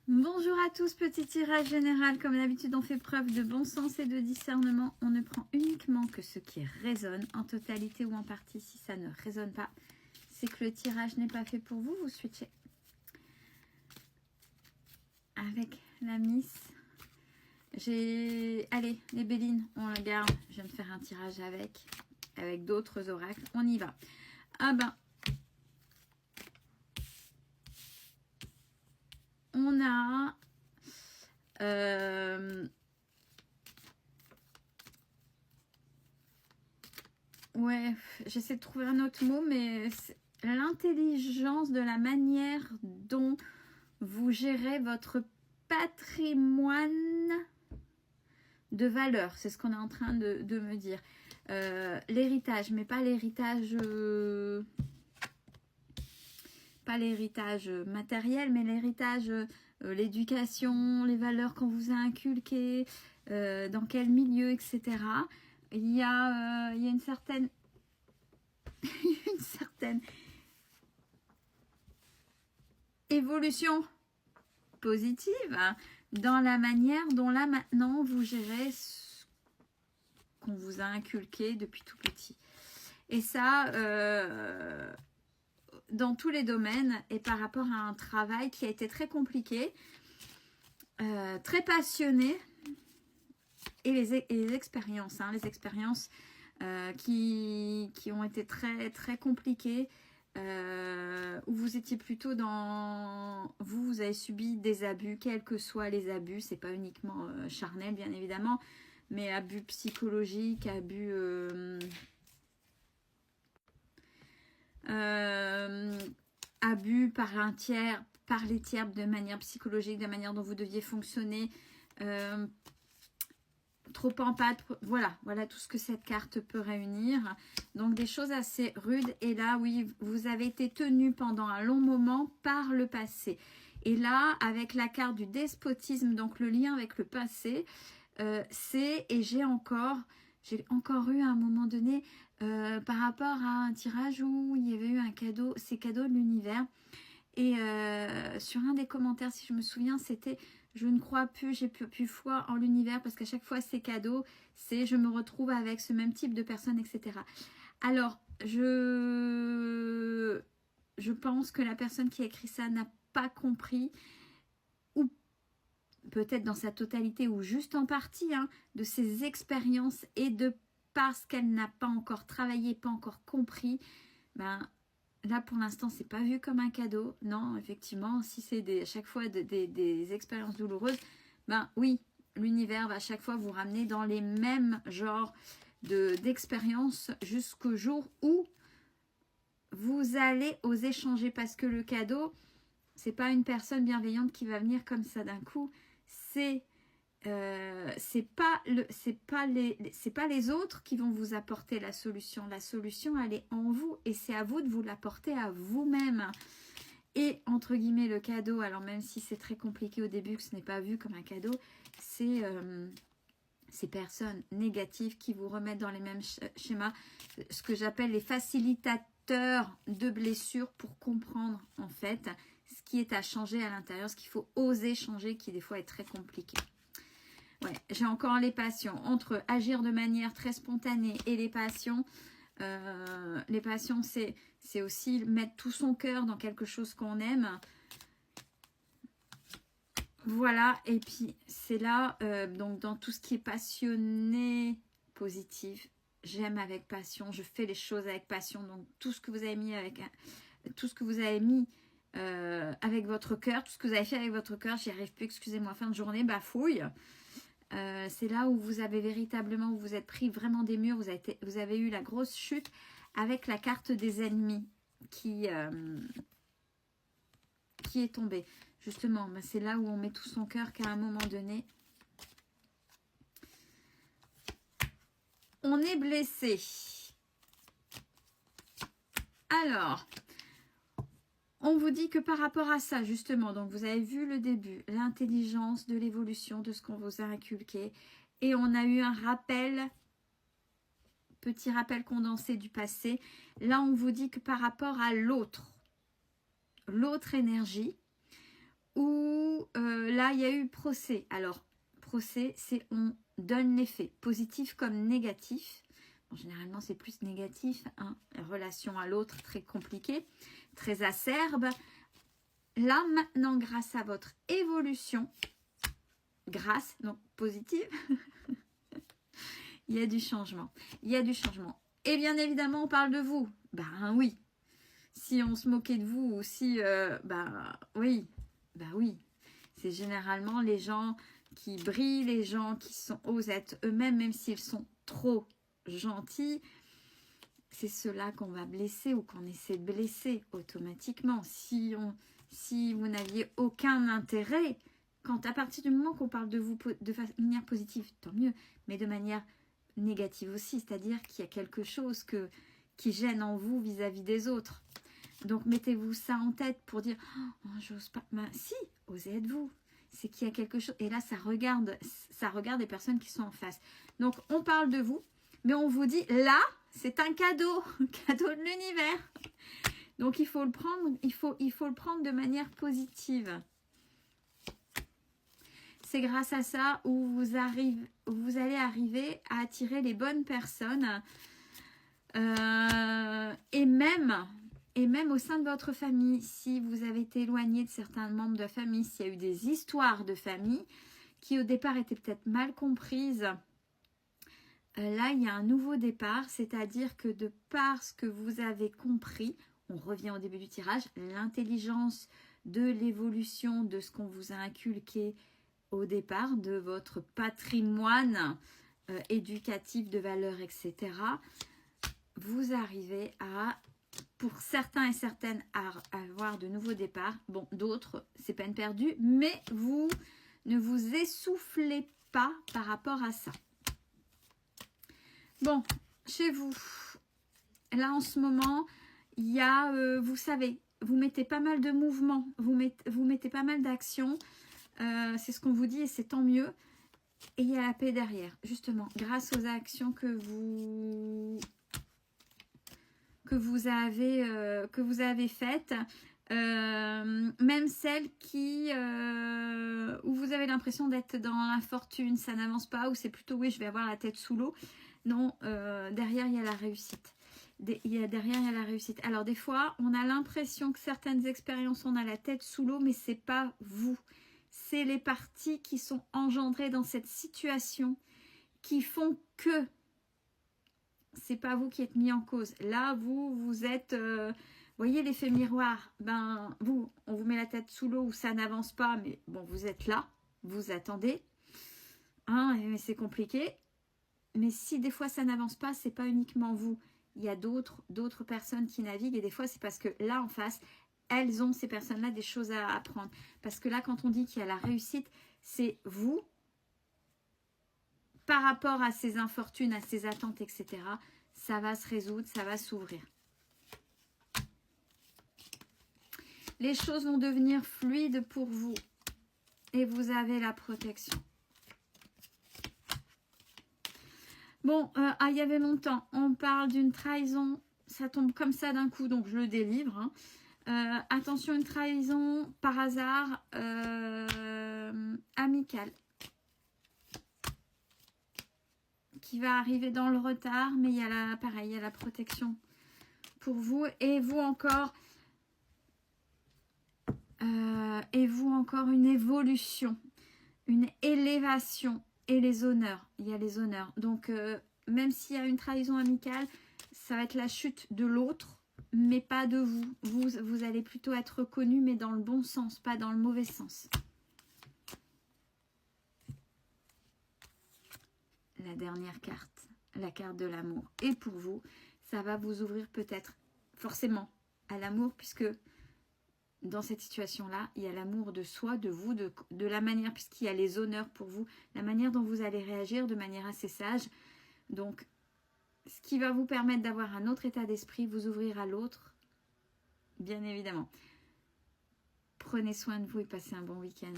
Bonjour à tous, petit tirage général. Comme d'habitude, on fait preuve de bon sens et de discernement. On ne prend uniquement que ce qui résonne, en totalité ou en partie. Si ça ne résonne pas, c'est que le tirage n'est pas fait pour vous. Vous switchez avec la Miss. Allez, les Bélines, on la garde. Je viens de faire un tirage avec d'autres oracles. On y va. Ah ben, on a... ouais, j'essaie de trouver un autre mot, mais l'intelligence de la manière dont vous gérez votre patrimoine de valeur. C'est ce qu'on est en train de me dire. L'héritage, mais pas l'héritage... pas l'héritage matériel, mais l'héritage, l'éducation, les valeurs qu'on vous a inculquées, dans quel milieu, etc. Il y a une certaine évolution positive dans la manière dont là maintenant vous gérez ce qu'on vous a inculqué depuis tout petit. Et ça, dans tous les domaines, et par rapport à un travail qui a été très compliqué, très passionné, et les expériences, hein, les expériences qui ont été très très compliquées, où vous étiez plutôt dans... Vous avez subi des abus, quels que soient les abus, c'est pas uniquement charnel bien évidemment, mais abus psychologiques, abus... abus par un tiers, par les tiers de manière psychologique, de la manière dont vous deviez fonctionner, trop en pâte, voilà tout ce que cette carte peut réunir. Donc des choses assez rudes. Et là, oui, vous avez été tenu pendant un long moment par le passé. Et là, avec la carte du despotisme, donc le lien avec le passé, et j'ai encore eu à un moment donné, par rapport à un tirage où il y avait eu un cadeau, ces cadeaux de l'univers. Et sur un des commentaires, si je me souviens, c'était « Je ne crois plus, j'ai plus foi en l'univers parce qu'à chaque fois, ces cadeaux, c'est je me retrouve avec ce même type de personnes, etc. » Alors, je pense que la personne qui a écrit ça n'a pas compris, ou peut-être dans sa totalité, ou juste en partie, hein, de ses expériences, et de parce qu'elle n'a pas encore travaillé, pas encore compris, ben... Là, pour l'instant, c'est pas vu comme un cadeau. Non, effectivement, si c'est à chaque fois des expériences douloureuses, ben oui, l'univers va à chaque fois vous ramener dans les mêmes genres d'expériences jusqu'au jour où vous allez oser changer. Parce que le cadeau, c'est pas une personne bienveillante qui va venir comme ça d'un coup. C'est pas les autres qui vont vous apporter la solution. La solution, elle est en vous, et c'est à vous de vous l'apporter à vous-même. Et entre guillemets, le cadeau, alors même si c'est très compliqué au début, que ce n'est pas vu comme un cadeau, c'est ces personnes négatives qui vous remettent dans les mêmes schémas, ce que j'appelle les facilitateurs de blessures, pour comprendre en fait ce qui est à changer à l'intérieur, ce qu'il faut oser changer, qui des fois est très compliqué. Ouais, j'ai encore les passions. Entre agir de manière très spontanée et les passions, c'est aussi mettre tout son cœur dans quelque chose qu'on aime. Voilà, et puis c'est là, donc dans tout ce qui est passionné, positif, j'aime avec passion, je fais les choses avec passion. Donc tout ce que vous avez mis avec avec votre cœur, tout ce que vous avez fait avec votre cœur, j'y arrive plus, excusez-moi, fin de journée, bafouille. C'est là où vous avez véritablement, où vous êtes pris vraiment des murs, vous avez eu la grosse chute avec la carte des ennemis qui est tombée. Justement, c'est là où on met tout son cœur, qu'à un moment donné, on est blessé. Alors, on vous dit que par rapport à ça, justement, donc vous avez vu le début, l'intelligence de l'évolution de ce qu'on vous a inculqué, et on a eu un rappel, petit rappel condensé du passé. Là, on vous dit que par rapport à l'autre énergie, où là, il y a eu procès. Alors, procès, c'est on donne les faits, positif comme négatif. Bon, généralement, c'est plus négatif, hein, relation à l'autre, très compliquée, très acerbe. Là, maintenant, grâce à votre évolution, grâce, donc positive, il y a du changement. Il y a du changement. Et bien évidemment, on parle de vous. Ben oui. Si on se moquait de vous ou si... oui. Ben oui. C'est généralement les gens qui brillent, les gens qui osent être eux-mêmes, même s'ils sont trop gentils. C'est ceux-là qu'on va blesser ou qu'on essaie de blesser automatiquement. Si vous n'aviez aucun intérêt, à partir du moment qu'on parle de vous de manière positive, tant mieux, mais de manière négative aussi, c'est-à-dire qu'il y a quelque chose qui gêne en vous vis-à-vis des autres. Donc mettez-vous ça en tête pour dire oh, j'ose pas. Ben, si, osez être vous. C'est qu'il y a quelque chose. Et là, ça regarde les personnes qui sont en face. Donc on parle de vous, mais on vous dit là, c'est un cadeau, cadeau de l'univers. Donc il faut le prendre, il faut le prendre de manière positive. C'est grâce à ça où vous allez arriver à attirer les bonnes personnes. Et même au sein de votre famille, si vous avez été éloigné de certains membres de la famille, s'il y a eu des histoires de famille qui au départ étaient peut-être mal comprises, là il y a un nouveau départ, c'est-à-dire que de par ce que vous avez compris, on revient au début du tirage, l'intelligence de l'évolution de ce qu'on vous a inculqué au départ, de votre patrimoine éducatif de valeurs, etc., vous arrivez à, pour certains et certaines, à avoir de nouveaux départs. Bon, d'autres, c'est peine perdue, mais vous ne vous essoufflez pas par rapport à ça. Bon, chez vous, là en ce moment, il y a, vous savez, vous mettez pas mal de mouvements, vous mettez pas mal d'actions. C'est ce qu'on vous dit et c'est tant mieux. Et il y a la paix derrière, justement, grâce aux actions que vous avez faites, même celles où vous avez l'impression d'être dans l'infortune, ça n'avance pas, ou c'est plutôt oui, je vais avoir la tête sous l'eau. Non, derrière il y a la réussite. Derrière il y a la réussite. Alors des fois, on a l'impression que certaines expériences, on a la tête sous l'eau, mais c'est pas vous. C'est les parties qui sont engendrées dans cette situation qui font que c'est pas vous qui êtes mis en cause. Là, vous êtes... voyez l'effet miroir. Ben, on vous met la tête sous l'eau où ça n'avance pas, mais bon, vous êtes là, vous attendez. Hein, mais c'est compliqué. Mais si des fois ça n'avance pas, c'est pas uniquement vous. Il y a d'autres personnes qui naviguent et des fois c'est parce que là en face, elles ont, ces personnes-là, des choses à apprendre. Parce que là, quand on dit qu'il y a la réussite, c'est vous, par rapport à ces infortunes, à ces attentes, etc., ça va se résoudre, ça va s'ouvrir. Les choses vont devenir fluides pour vous. Et vous avez la protection. Bon, il y avait longtemps, on parle d'une trahison. Ça tombe comme ça d'un coup, donc je le délivre. Hein. Attention, une trahison par hasard amicale qui va arriver dans le retard, mais il y a pareil, il y a la protection pour vous et vous encore une évolution, une élévation et les honneurs. Il y a les honneurs. Donc même s'il y a une trahison amicale, ça va être la chute de l'autre. Mais pas de vous. Vous allez plutôt être reconnu, mais dans le bon sens, pas dans le mauvais sens. La dernière carte, la carte de l'amour. Et pour vous, ça va vous ouvrir peut-être forcément à l'amour, puisque dans cette situation-là, il y a l'amour de soi, de vous, de la manière, puisqu'il y a les honneurs pour vous, la manière dont vous allez réagir de manière assez sage. Donc, ce qui va vous permettre d'avoir un autre état d'esprit, vous ouvrir à l'autre, bien évidemment. Prenez soin de vous et passez un bon week-end.